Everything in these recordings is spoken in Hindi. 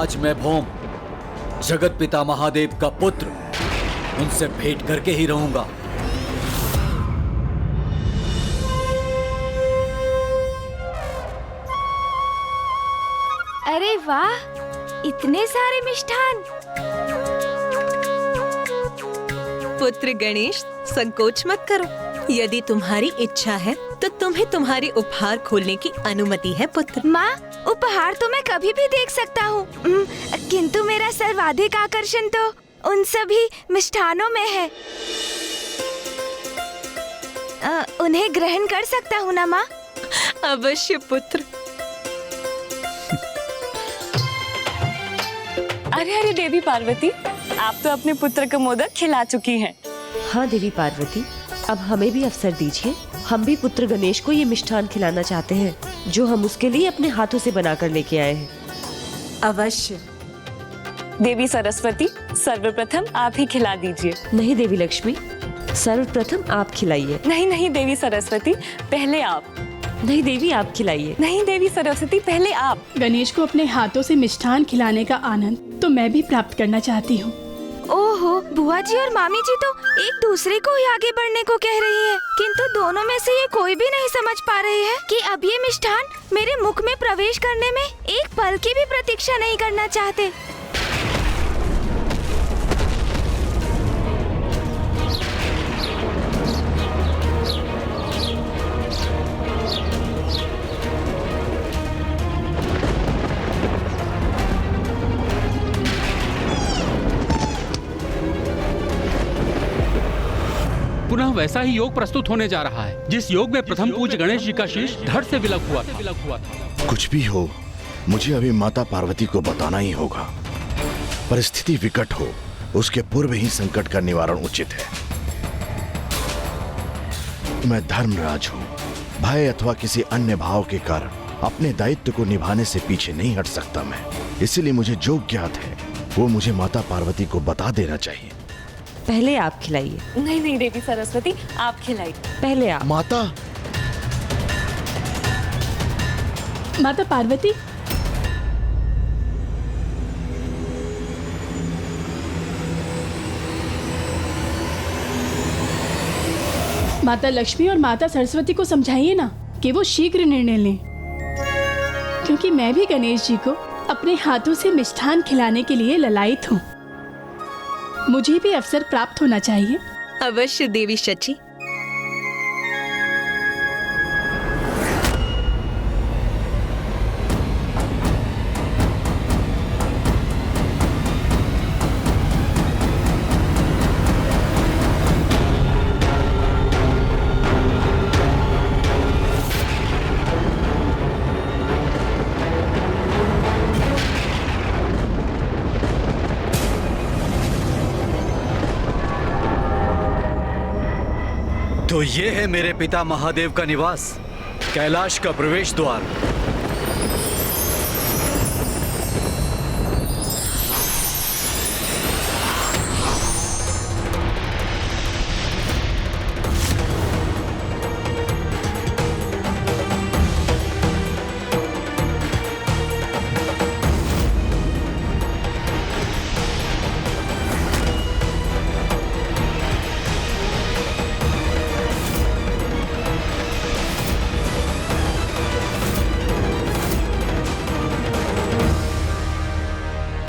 आज मैं भौम, जगत पिता महादेव का पुत्र, उनसे भेंट करके ही रहूंगा। अरे वाह, इतने सारे मिष्ठान। पुत्र गणेश, संकोच मत करो। यदि तुम्हारी इच्छा है तो तुम्हें तुम्हारे उपहार खोलने की अनुमति है पुत्र। माँ, उपहार तो मैं कभी भी देख सकता हूँ, किंतु मेरा सर्वाधिक आकर्षण तो उन सभी मिष्ठानों में है। उन्हें ग्रहण कर सकता हूँ ना माँ? अवश्य पुत्र। अरे अरे देवी पार्वती, आप तो अपने पुत्र को मोदक खिला चुकी हैं। हाँ देवी पार्वती, अब हमें भी अवसर दीजिए। हम भी पुत्र गणेश को ये मिष्ठान खिलाना चाहते हैं जो हम उसके लिए अपने हाथों से बनाकर लेके आए हैं। अवश्य। देवी सरस्वती, सर्वप्रथम आप ही खिला दीजिए। नहीं देवी लक्ष्मी, सर्वप्रथम आप खिलाइए। नहीं नहीं देवी सरस्वती, पहले आप। नहीं देवी, आप खिलाइए। नहीं देवी सरस्वती, पहले आप। गणेश को अपने हाथों से मिष्ठान खिलाने का आनंद तो मैं भी प्राप्त करना चाहती हूँ। ओहो, बुआ जी और मामी जी तो एक दूसरे को ही आगे बढ़ने को कह रही है, किंतु दोनों में से ये कोई भी नहीं समझ पा रही है कि अब ये मिष्ठान मेरे मुख में प्रवेश करने में एक पल की भी प्रतीक्षा नहीं करना चाहते। पुनः वैसा ही योग प्रस्तुत होने जा रहा है जिस योग में प्रथम पूज्य गणेश जी का शीश धड़ से विलग हुआ था। कुछ भी हो, मुझे अभी माता पार्वती को बताना ही होगा। परिस्थिति विकट हो, उसके पूर्व ही संकट का निवारण उचित है। मैं धर्मराज हूँ, भय अथवा किसी अन्य भाव के कारण अपने दायित्व को निभाने से पीछे नहीं हट सकता मैं। इसीलिए मुझे जो ज्ञात है वो मुझे माता पार्वती को बता देना चाहिए। पहले आप खिलाइए। नहीं नहीं देवी सरस्वती, आप खिलाइए। पहले आप। माता, माता पार्वती, माता लक्ष्मी और माता सरस्वती को समझाइए ना कि वो शीघ्र निर्णय लें, क्योंकि मैं भी गणेश जी को अपने हाथों से मिष्ठान खिलाने के लिए ललायित हूँ। मुझे भी अवसर प्राप्त होना चाहिए। अवश्य देवी शची। तो ये है मेरे पिता महादेव का निवास, कैलाश का प्रवेश द्वार।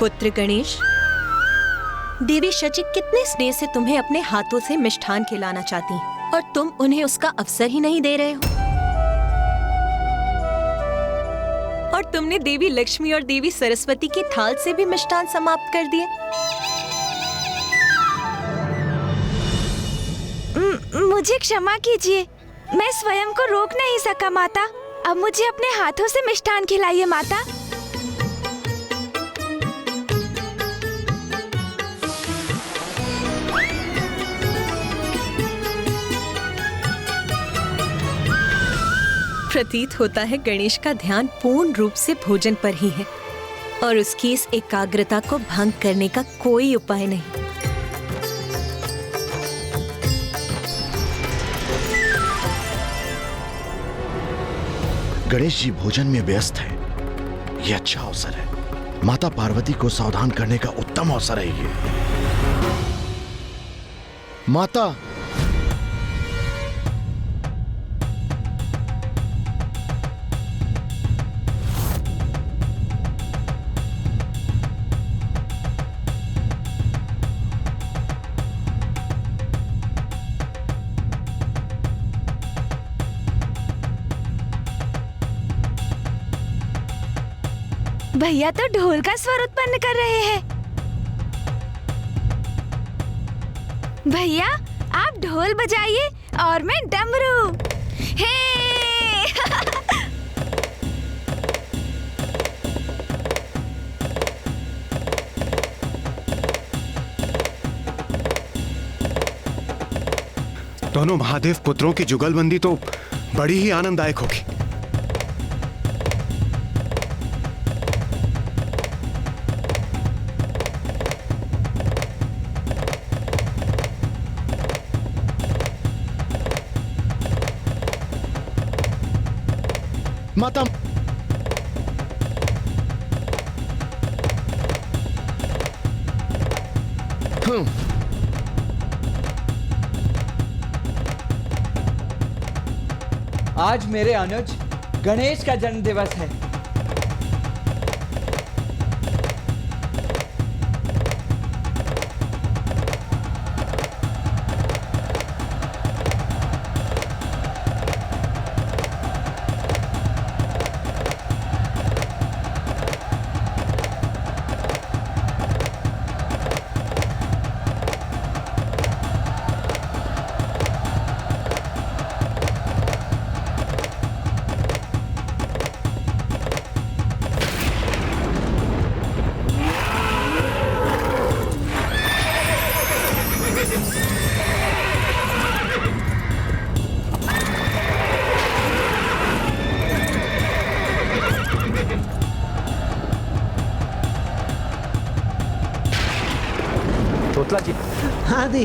पुत्र गणेश, देवी शची कितने स्नेह से तुम्हें अपने हाथों से मिष्ठान खिलाना चाहती हैं, और तुम उन्हें उसका अवसर ही नहीं दे रहे हो। और तुमने देवी लक्ष्मी और देवी सरस्वती की थाल से भी मिष्ठान समाप्त कर दिए। मुझे क्षमा कीजिए, मैं स्वयं को रोक नहीं सका माता। अब मुझे अपने हाथों से मिष्ठान खिलाइए माता। प्रतीत होता है गणेश का ध्यान पूर्ण रूप से भोजन पर ही है और उसकी इस एकाग्रता को भंग करने का कोई उपाय नहीं। गणेश जी भोजन में व्यस्त है, यह अच्छा अवसर है। माता पार्वती को सावधान करने का उत्तम अवसर है ये। माता, भैया तो ढोल का स्वर उत्पन्न कर रहे हैं। भैया आप ढोल बजाइए और मैं डमरू। हे दोनों महादेव पुत्रों की जुगलबंदी तो बड़ी ही आनंददायक होगी। माता, आज मेरे अनुज गणेश का जन्म दिवस है। तोतला जी। हाँ दी।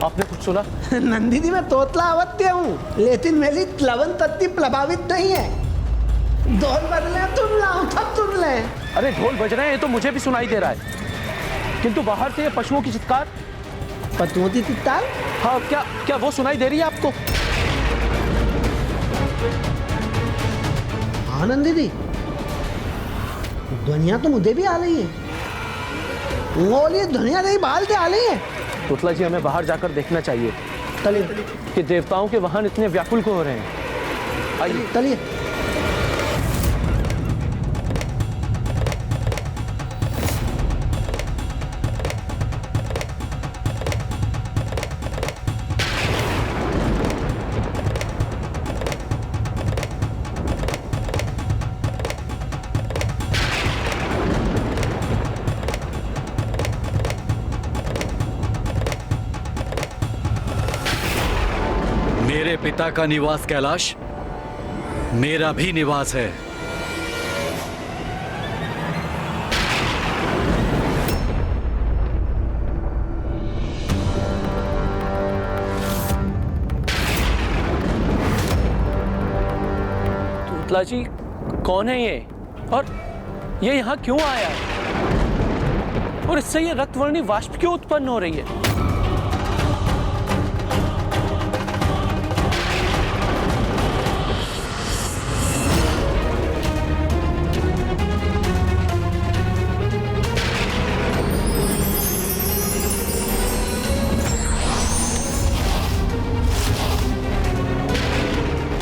आपने कुछ सुना? नंदी दी, मैं तोतला अवत्य हूँ, लेकिन मेरी प्लवन तत्ती प्रभावित नहीं है। ढोल बजले तुम लाओ तब तुम ले। अरे ढोल बज रहे हैं तो मुझे भी सुनाई दे रहा है, किंतु बाहर से ये पशुओं की चित्कार। पशुओं की चित्कार? हाँ, क्या वो सुनाई दे रही है आपको? हाँ नंदी दी, दुनिया तो मुझे भी आ रही है। बोलिए, दुनिया नहीं बाल के आ रही है। तोतला जी, हमें बाहर जाकर देखना चाहिए कि देवताओं के वाहन इतने व्याकुल क्यों हो रहे हैं। आइए चलिए। मेरे पिता का निवास कैलाश मेरा भी निवास है। तोतला जी, कौन है ये और ये यहाँ क्यों आया है, और इससे ये रक्तवर्णी वाष्प क्यों उत्पन्न हो रही है?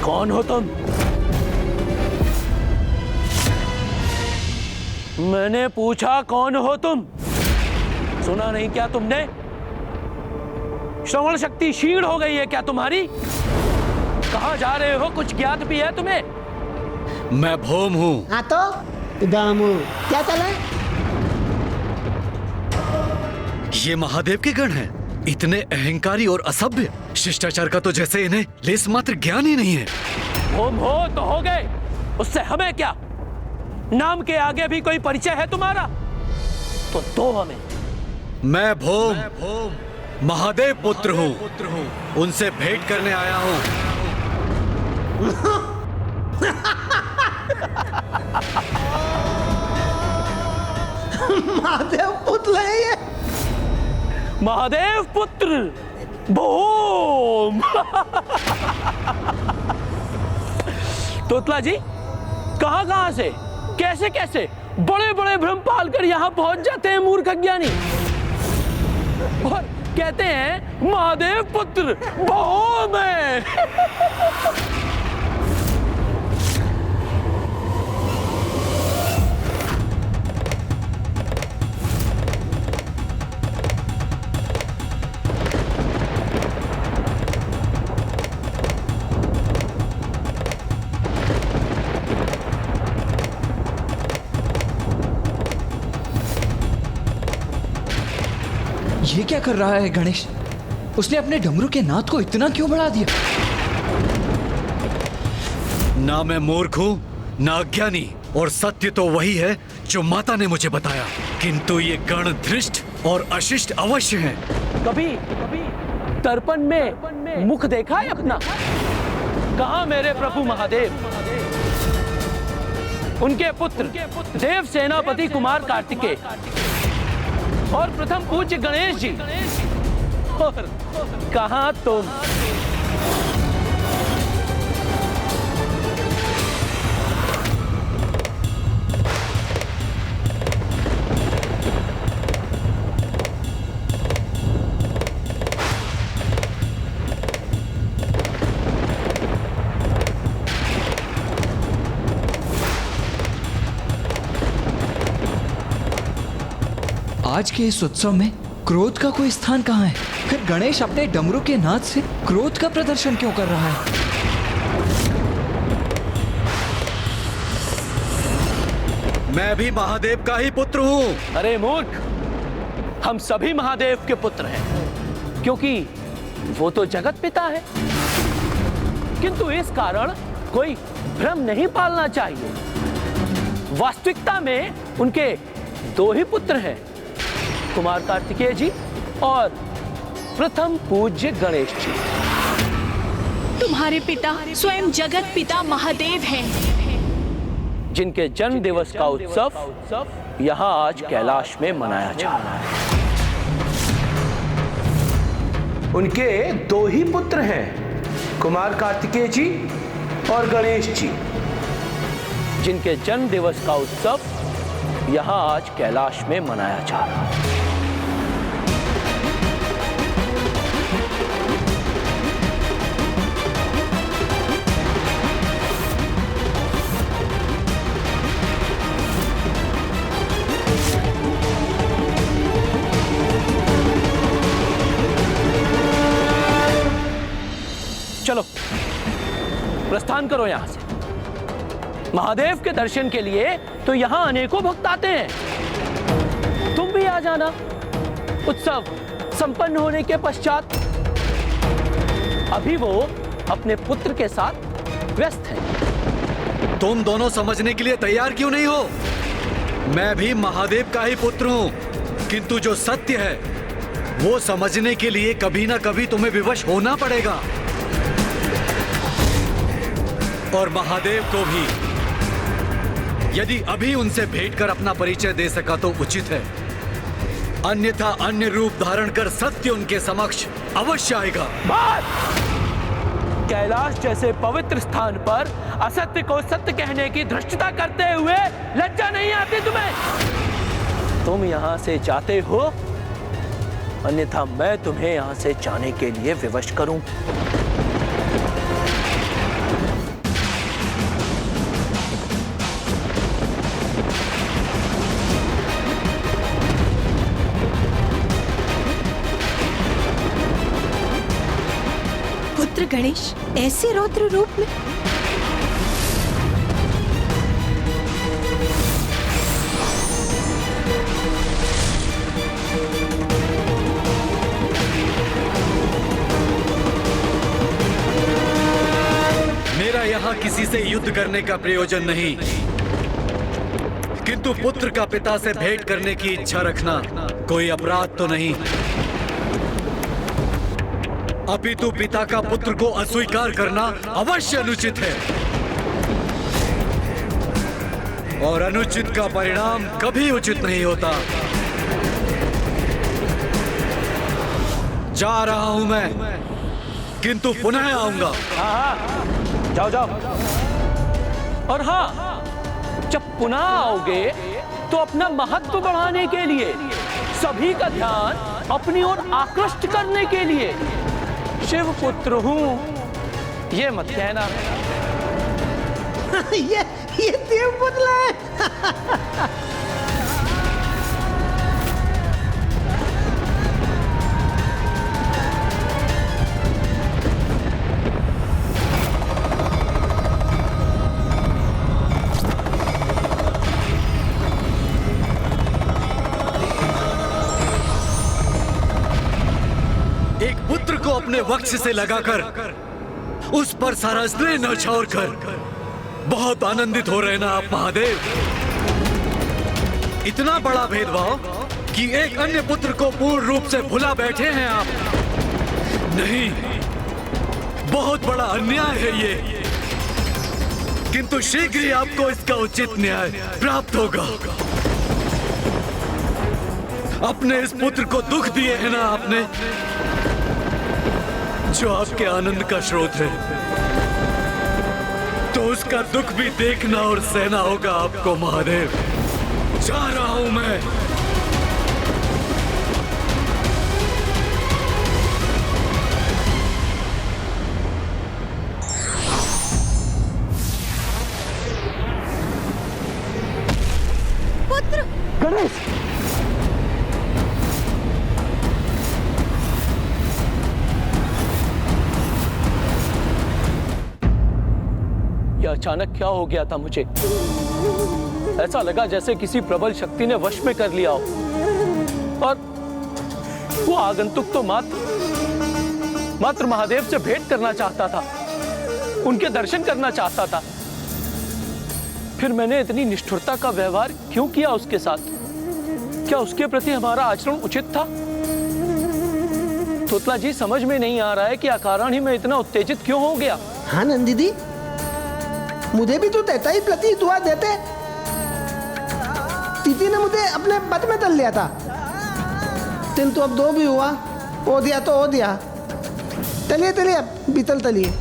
कौन हो तुम? मैंने पूछा कौन हो तुम? सुना नहीं क्या तुमने? श्रवण शक्ति क्षीण हो गई है क्या तुम्हारी? कहां जा रहे हो, कुछ ज्ञात भी है तुम्हें? मैं भौम हूं। हाँ तो दामू, क्या चले? ये महादेव के गण हैं, इतने अहंकारी और असभ्य। शिष्टाचार का तो जैसे इन्हें लेस मात्र ज्ञान ही नहीं है। भौम हो तो हो गए, उससे हमें क्या? नाम के आगे भी कोई परिचय है तुम्हारा तो दो हमें। मैं भौम महादेव पुत्र हूँ, उनसे भेंट करने आया हूँ। महादेव पुत्र बूम। तोतला जी कहां से कैसे कैसे बड़े बड़े भ्रम पाल कर यहां पहुंच जाते हैं मूर्ख अज्ञानी, और कहते हैं महादेव पुत्र बूम है। ये क्या कर रहा है गणेश? उसने अपने डमरू के नाद को इतना क्यों बढ़ा दिया? ना मैं मूर्ख हूँ ना अज्ञानी, और सत्य तो वही है जो माता ने मुझे बताया, किंतु ये गण धृष्ट और अशिष्ट अवश्य हैं। कभी दर्पण में मुख देखा है अपना? कहाँ मेरे प्रभु महादेव? उनके पुत्र देव सेनापति कुमार कार्तिकेय और प्रथम पूज्य गणेश जी, और कहाँ तुम? आज के इस उत्सव में क्रोध का कोई स्थान कहाँ है? फिर गणेश अपने डमरू के नाद से क्रोध का प्रदर्शन क्यों कर रहा है? मैं भी महादेव का ही पुत्र हूँ। अरे मूर्ख, हम सभी महादेव के पुत्र हैं, क्योंकि वो तो जगत पिता है। किंतु इस कारण कोई भ्रम नहीं पालना चाहिए। वास्तविकता में उनके दो ही पुत्र हैं, कुमार कार्तिकेय जी और प्रथम पूज्य गणेश जी। तुम्हारे पिता स्वयं जगत पिता महादेव हैं, जिनके जन्म दिवस का उत्सव यहाँ आज कैलाश में मनाया जा रहा है। उनके दो ही पुत्र हैं, कुमार कार्तिकेय जी और गणेश जी, जिनके जन्म दिवस का उत्सव यहाँ आज कैलाश में मनाया जा रहा है। चलो प्रस्थान करो यहां से। महादेव के दर्शन के लिए तो यहां अनेकों भक्त आते हैं, तुम भी आ जाना। उत्सव संपन्न होने के पश्चात अभी वो अपने पुत्र के साथ व्यस्त हैं। तुम दोनों समझने के लिए तैयार क्यों नहीं हो? मैं भी महादेव का ही पुत्र हूं, किंतु जो सत्य है वो समझने के लिए कभी ना कभी तुम्हें विवश होना पड़ेगा। और महादेव को भी यदि अभी उनसे भेंट कर अपना परिचय दे सका तो उचित है, अन्यथा अन्य रूप धारण कर सत्य उनके समक्ष अवश्य आएगा। कैलाश जैसे पवित्र स्थान पर असत्य को सत्य कहने की धृष्टता करते हुए लज्जा नहीं आती तुम्हें? तुम यहां से जाते हो, अन्यथा मैं तुम्हें यहां से जाने के लिए विवश करूं। पुत्र गणेश ऐसे रौद्र रूप में? मेरा यहाँ किसी से युद्ध करने का प्रयोजन नहीं, किंतु पुत्र का पिता से भेंट करने की इच्छा रखना कोई अपराध तो नहीं, अपितु पिता का पुत्र को अस्वीकार करना अवश्य अनुचित है, और अनुचित का परिणाम कभी उचित नहीं होता। जा रहा हूं मैं, किंतु पुनः आऊंगा। हाँ, जाओ जाओ। और हाँ, जब पुनः आओगे तो अपना महत्व बढ़ाने के लिए, सभी का ध्यान अपनी ओर आकृष्ट करने के लिए शिव पुत्र हूं ये मत कहना। ये देव पुत्र है। एक पुत्र को अपने वक्ष से लगाकर उस पर सारा स्नेह न्यौछावर कर बहुत आनंदित हो रहे ना आप महादेव। इतना बड़ा भेदभाव कि एक अन्य पुत्र को पूर्ण रूप से भुला बैठे हैं आप। नहीं, बहुत बड़ा अन्याय है ये, किंतु शीघ्र ही आपको इसका उचित न्याय प्राप्त होगा। अपने इस पुत्र को दुख दिए है ना आपने, जो आपके आनंद का स्रोत है, तो उसका दुख भी देखना और सहना होगा आपको महादेव। जा रहा हूं मैं। पुत्र गणेश, अचानक क्या हो गया था मुझे? ऐसा लगा जैसे किसी प्रबल शक्ति ने वश में कर लिया हो। और वो आगंतुक तो मात्र महादेव से भेंट करना चाहता था, उनके दर्शन करना चाहता था। फिर मैंने इतनी निष्ठुरता का व्यवहार क्यों किया उसके साथ? क्या उसके प्रति हमारा आचरण उचित था? तोतला जी, समझ में नहीं आ रहा है कि अकारण ही मैं इतना उत्तेजित क्यों हो गया। हाँ नंदी दी, मुझे भी तो देता ही प्रति दुआ देते। तिथि ने मुझे अपने पद में तल लिया था, किंतु अब दो भी हुआ, ओ दिया तो ओ दिया। तलिए तलिए अब बीतल तलिए।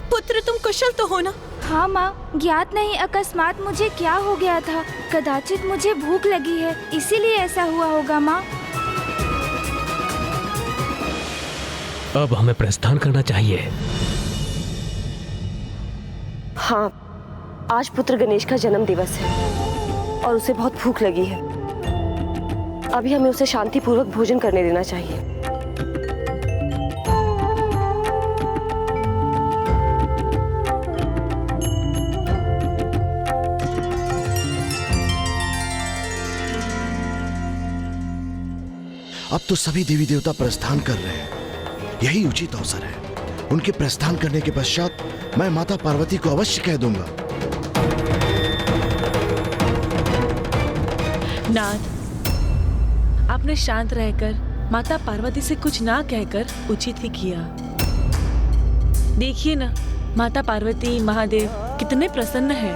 पुत्र तुम कुशल तो हो ना? हाँ माँ, ज्ञात नहीं अकस्मात मुझे क्या हो गया था। कदाचित मुझे भूख लगी है, इसीलिए ऐसा हुआ होगा माँ। अब हमें प्रस्थान करना चाहिए। हाँ, आज पुत्र गणेश का जन्म दिवस है और उसे बहुत भूख लगी है। अभी हमें उसे शांतिपूर्वक भोजन करने देना चाहिए। अब तो सभी देवी देवता प्रस्थान कर रहे हैं, यही उचित अवसर है। उनके प्रस्थान करने के पश्चात मैं माता पार्वती को अवश्य कह दूंगा। नाथ, आपने शांत रहकर माता पार्वती से कुछ ना कहकर उचित ही किया। देखिए ना, माता पार्वती महादेव कितने प्रसन्न हैं।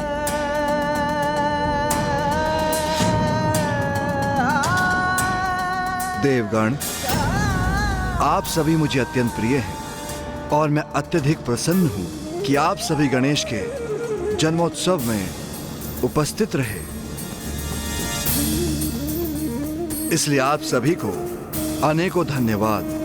देवगण, आप सभी मुझे अत्यंत प्रिय हैं और मैं अत्यधिक प्रसन्न हूं कि आप सभी गणेश के जन्मोत्सव में उपस्थित रहे। इसलिए आप सभी को अनेकों धन्यवाद।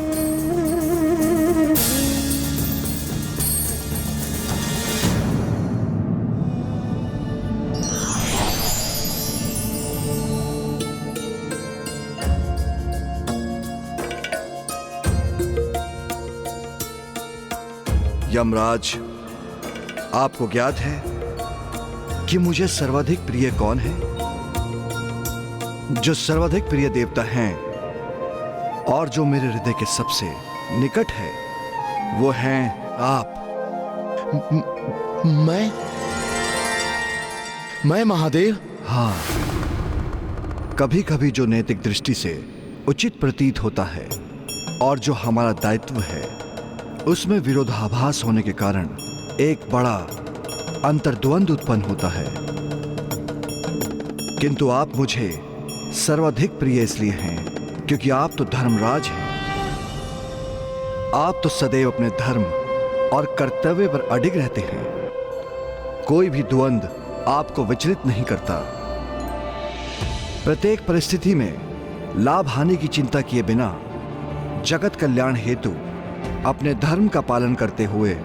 यमराज, आपको ज्ञात है कि मुझे सर्वाधिक प्रिय कौन है? जो सर्वाधिक प्रिय देवता हैं और जो मेरे हृदय के सबसे निकट है, वो हैं आप। मैं महादेव? हाँ, कभी कभी जो नैतिक दृष्टि से उचित प्रतीत होता है और जो हमारा दायित्व है, उसमें विरोधाभास होने के कारण एक बड़ा अंतर्द्वंद उत्पन्न होता है। किंतु आप मुझे सर्वाधिक प्रिय इसलिए हैं क्योंकि आप तो धर्मराज हैं। आप तो सदैव अपने धर्म और कर्तव्य पर अडिग रहते हैं। कोई भी द्वंद आपको विचलित नहीं करता। प्रत्येक परिस्थिति में लाभ हानि की चिंता किए बिना जगत कल्याण हेतु अपने धर्म का पालन करते हुए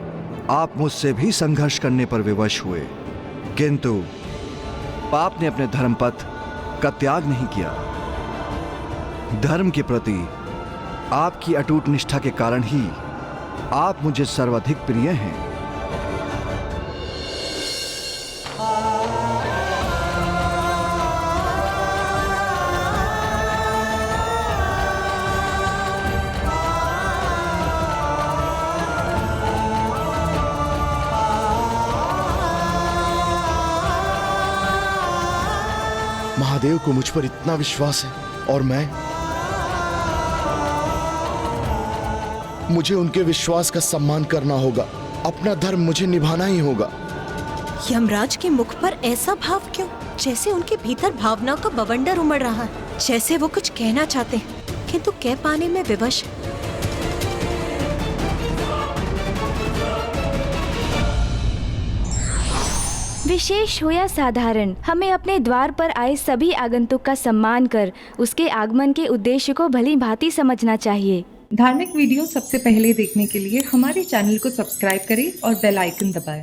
आप मुझसे भी संघर्ष करने पर विवश हुए, किंतु आपने अपने धर्म पथ का त्याग नहीं किया। धर्म के प्रति आपकी अटूट निष्ठा के कारण ही आप मुझे सर्वाधिक प्रिय हैं। महादेव को मुझ पर इतना विश्वास है और मुझे उनके विश्वास का सम्मान करना होगा। अपना धर्म मुझे निभाना ही होगा। यमराज के मुख पर ऐसा भाव क्यों? जैसे उनके भीतर भावनाओं का बवंडर उमड़ रहा है, जैसे वो कुछ कहना चाहते हैं किंतु कह पाने में विवश। विशेष हो या साधारण, हमें अपने द्वार पर आए सभी आगंतुक का सम्मान कर उसके आगमन के उद्देश्य को भली भांति समझना चाहिए। धार्मिक वीडियो सबसे पहले देखने के लिए हमारे चैनल को सब्सक्राइब करें और बेल आइकन दबाएं।